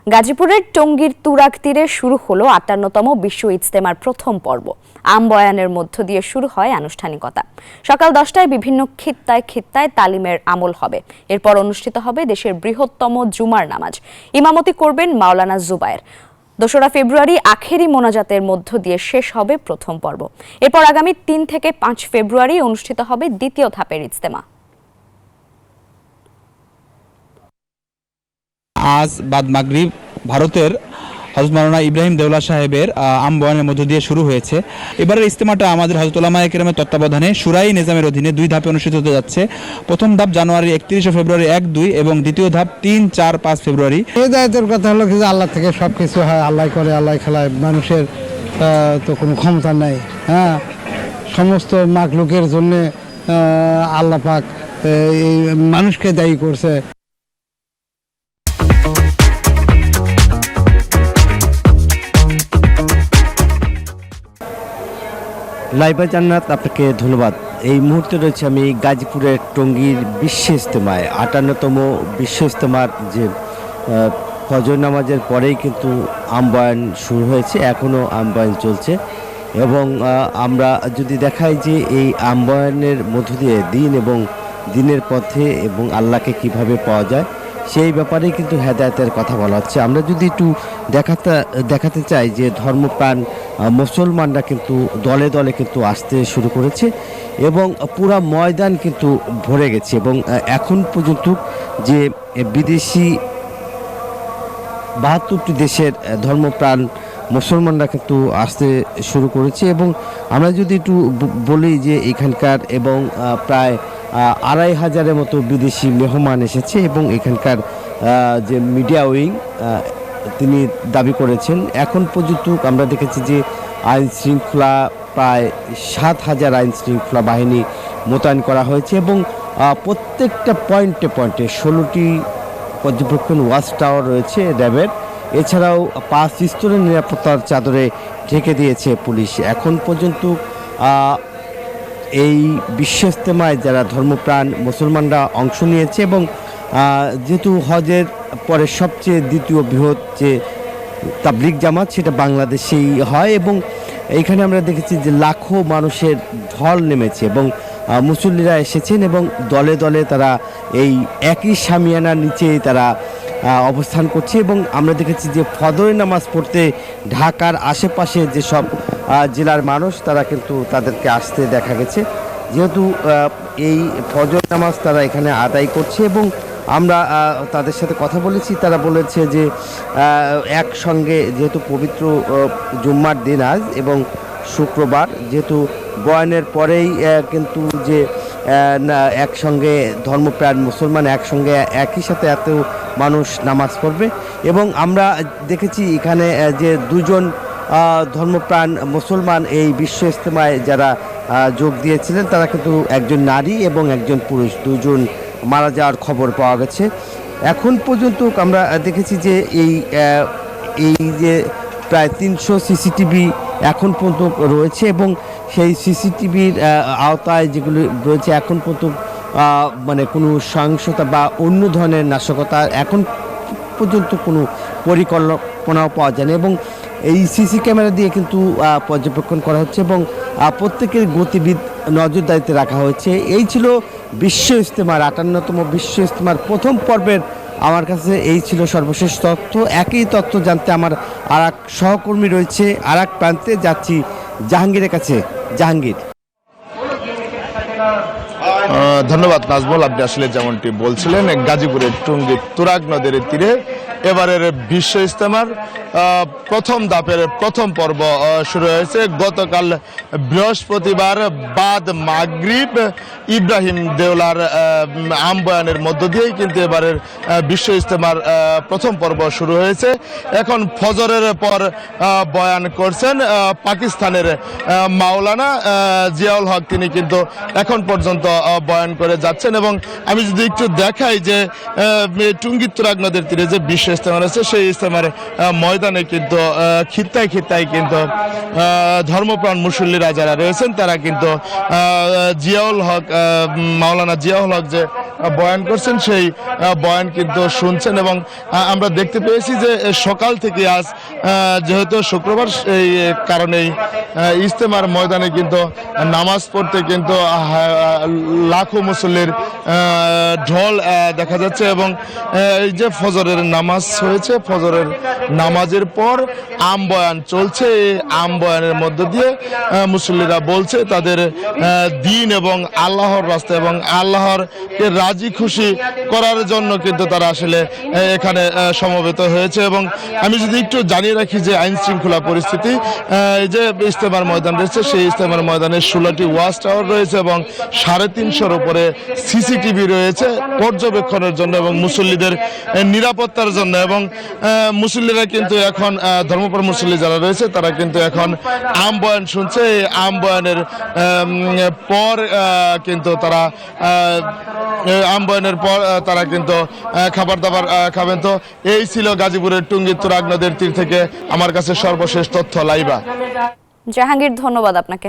গাজীপুরের টঙ্গীর তুরাগ তীরে শুরু হলো ৫৮তম বিশ্ব ইজতেমার প্রথম পর্ব। আম বয়ানের মধ্য দিয়ে শুরু হয় আনুষ্ঠানিকতা। সকাল ১০টায় বিভিন্ন খিত্তায় খিত্তায় তালিমের আমল হবে। এরপর অনুষ্ঠিত হবে দেশের বৃহত্তম জুমার নামাজ। ইমামতি করবেন মাওলানা জুবায়ের। ২রা ফেব্রুয়ারি আখেরি মোনাজাতের মধ্য দিয়ে শেষ হবে প্রথম পর্ব। এরপর আগামী ৩ থেকে ৫ ফেব্রুয়ারি অনুষ্ঠিত হবে দ্বিতীয় ধাপের ইজতেমা। আজ বাদ মাগরিব ভারতের হযরত মাওলানা ইব্রাহিম দেওলা সাহেবের আম বয়ানের মধ্য দিয়ে শুরু হয়েছে। এবারের ইজতেমাটা আমাদের হযরত উলামায়ে কেরামের তত্ত্বাবধানে শুরাই নিজামের অধীনে ২ ধাপে অনুষ্ঠিত হতে যাচ্ছে। প্রথম ধাপ জানুয়ারি ৩১ ফেব্রুয়ারি ১-২ এবং দ্বিতীয় ধাপ ৩, ৪, ৫ ফেব্রুয়ারি। হিদায়াতের কথা হলো যে আল্লাহ থেকে সব কিছু হয়, আল্লাহ করে, আল্লাহ খেলায়, মানুষের তো কোনো ক্ষমতা নাই। হ্যাঁ, সমস্ত মাখলুকের জন্যে আল্লাহ পাক এই মানুষকে দায়ী করছে। লাইবা জান্নাত, আপনাকে ধন্যবাদ। এই মুহূর্তে রয়েছে আমি গাজীপুরের টঙ্গীর বিশ্ব ইজতেমায়। ৫৮তম বিশ্ব ইজতেমার যে ফজর নামাজের পরেই কিন্তু আম বয়ান শুরু হয়েছে, এখনও আম বয়ান চলছে। এবং আমরা যদি দেখাই যে এই আম বয়ানের মধ্য দিয়ে দিন এবং দিনের পথে এবং আল্লাহকে কিভাবে পাওয়া যায় সেই ব্যাপারে কিন্তু হেদায়েতের কথা বলা হচ্ছে। আমরা যদি একটু দেখাতে চাই যে ধর্মপ্রাণ মুসলমানরা কিন্তু দলে দলে কিন্তু আসতে শুরু করেছে এবং পুরা ময়দান কিন্তু ভরে গেছে। এবং এখন পর্যন্ত যে বিদেশি ৭২টি দেশের ধর্মপ্রাণ মুসলমানরা কিন্তু আসতে শুরু করেছে। এবং আমরা যদি একটু বলি যে এখানকার এবং প্রায় ২৫০০-এর মতো বিদেশি মেহমান এসেছে এবং এখানকার যে মিডিয়া উইং তিনি দাবি করেছেন এখন পর্যন্ত আমরা দেখেছি যে আইন শৃঙ্খলা প্রায় ৭,০০০ আইন শৃঙ্খলা বাহিনী মোতায়েন করা হয়েছে এবং প্রত্যেকটা পয়েন্টে ১৬টি পর্যবেক্ষণ ওয়াচ টাওয়ার রয়েছে র্যাবের। এছাড়াও ৫ স্তরের নিরাপত্তার চাদরে ঢেকে দিয়েছে পুলিশ। এখন পর্যন্ত এই বিশ্ব ইজতেমায় যারা ধর্মপ্রাণ মুসলমানরা অংশ নিয়েছে এবং যেহেতু হজের পরে সবচেয়ে দ্বিতীয় বৃহৎ যে তাবলিগ জামাত সেটা বাংলাদেশেই হয় এবং এইখানে আমরা দেখেছি যে লাখো মানুষের ঢল নেমেছে এবং মুসল্লিরা এসেছেন এবং দলে দলে তারা এই একই শামিয়ানার নিচে তারা অবস্থান করছে। এবং আমরা দেখেছি যে ফজরের নামাজ পড়তে ঢাকার আশেপাশে যেসব জেলার মানুষ তারা কিন্তু তাদেরকে আসতে দেখা গেছে, যেহেতু এই ফজর নামাজ তারা এখানে আদায় করছে। এবং আমরা তাদের সাথে কথা বলেছি, তারা বলেছে যে একসঙ্গে যেহেতু পবিত্র জুম্মার দিন আজ এবং শুক্রবার, যেহেতু বয়ানের পরেই কিন্তু যে একসঙ্গে ধর্মপ্রাণ মুসলমান একসঙ্গে একই সাথে এত মানুষ নামাজ পড়বে। এবং আমরা দেখেছি এখানে যে ২জন ধর্মপ্রাণ মুসলমান এই বিশ্ব ইজতেমায় যারা যোগ দিয়েছিলেন তারা কিন্তু একজন নারী এবং একজন পুরুষ, ২জন মারা যাওয়ার খবর পাওয়া গেছে। এখন পর্যন্ত আমরা দেখেছি যে এই যে প্রায় ৩০০ সিসিটিভি এখন পর্যন্ত রয়েছে এবং সেই সিসিটিভির আওতায় যেগুলো রয়েছে এখন পর্যন্ত মানে কোনো সহিংসতা বা অন্য ধরনের নাশকতা এখন পর্যন্ত কোনো পরিকল্পনাও পাওয়া যায়নি। এবং এই সিসি ক্যামেরা দিয়ে কিন্তু পর্যবেক্ষণ করা হচ্ছে এবং প্রত্যেকের গতিবিধি নজরদারিতে রাখা হয়েছে। এই ছিল বিশ্ব ইজতেমার ৫৮তম বিশ্ব ইজতেমার প্রথম পর্বের আমার কাছে এই ছিল সর্বশেষ তথ্য। একই তথ্য জানতে আমার আর এক সহকর্মী রয়েছে আর এক প্রান্তে, যাচ্ছি জাহাঙ্গীরের কাছে। জাহাঙ্গীর। ধন্যবাদ নাজমুল। আপনি আসলে যেমনটি বলছিলেন গাজীপুরের টঙ্গী তুরাগ নদের তীরে এবারের বিশ্ব ইজতেমার প্রথম ধাপের প্রথম পর্ব শুরু হয়েছে। গতকাল বৃহস্পতিবার বাদ মাগরিব ইব্রাহিম দেওলার আম বয়ানের মধ্য দিয়েই কিন্তু এবারের বিশ্ব ইজতেমার প্রথম পর্ব শুরু হয়েছে। এখন ফজরের পর বয়ান করছেন পাকিস্তানের মাওলানা জিয়াউল হক, তিনি কিন্তু এখন পর্যন্ত বয়ান করে যাচ্ছেন। এবং আমি যদি একটু দেখাই যে টঙ্গী তুরাগ নদের তীরে যে বিশ্ব ইজতেমা রয়েছে সেই ইজতেমার ময়দানে কিন্তু খিত্তায় খিত্তায় কিন্তু ধর্মপ্রাণ মুসল্লিরা যারা রয়েছেন তারা কিন্তু জিয়াউল হক মাওলানা জিয়াউল হক যে বয়ান করছেন সেই বয়ান কিন্তু শুনছেন এবং আমরা দেখতে পেয়েছি যে সকাল থেকে আজ যেহেতু শুক্রবার সেই কারণেই ইজতেমার ময়দানে কিন্তু নামাজ পড়তে কিন্তু লাখো মুসল্লির ঢল দেখা যাচ্ছে এবং এই যে ফজরের নামাজ হয়েছে ফজরের নামাজের পর আম বয়ান চলছে এই আম বয়ানের মধ্য দিয়ে মুসল্লিরা বলছে তাদের দিন এবং আল্লাহর রাস্তা এবং আল্লাহরকে রাজি খুশি করার জন্য কিন্তু তারা আসলে এখানে সমবেত হয়েছে এবং আমি যদি একটু জানিয়ে রাখি যে আইন শৃঙ্খলা পরিস্থিতি এই যে ইজতেমার ময়দান রয়েছে সেই ইজতেমার ময়দানে 16টি ওয়াচ টাওয়ার রয়েছে এবং 350-এর উপরে সিসিটিভি রয়েছে পর্যবেক্ষণের জন্য এবং মুসল্লিদের নিরাপত্তার জন্য এবং মুসল্লিরা কিন্তু এখন ধর্মপ্রাণ মুসল্লি যারা রয়েছে তারা কিন্তু এখন আম বয়ান শুনছে এই আম বয়ানের পর কিন্তু তারা আম বয়ানের পর তারা কিন্তু খাবার দাবার খাবেন। তো এই ছিল গাজীপুরের টুঙ্গী তুরাগ নদের তীর থেকে আমার কাছে সর্বশেষ তথ্য। লাইবা জাহাঙ্গীর, ধন্যবাদ আপনাকে।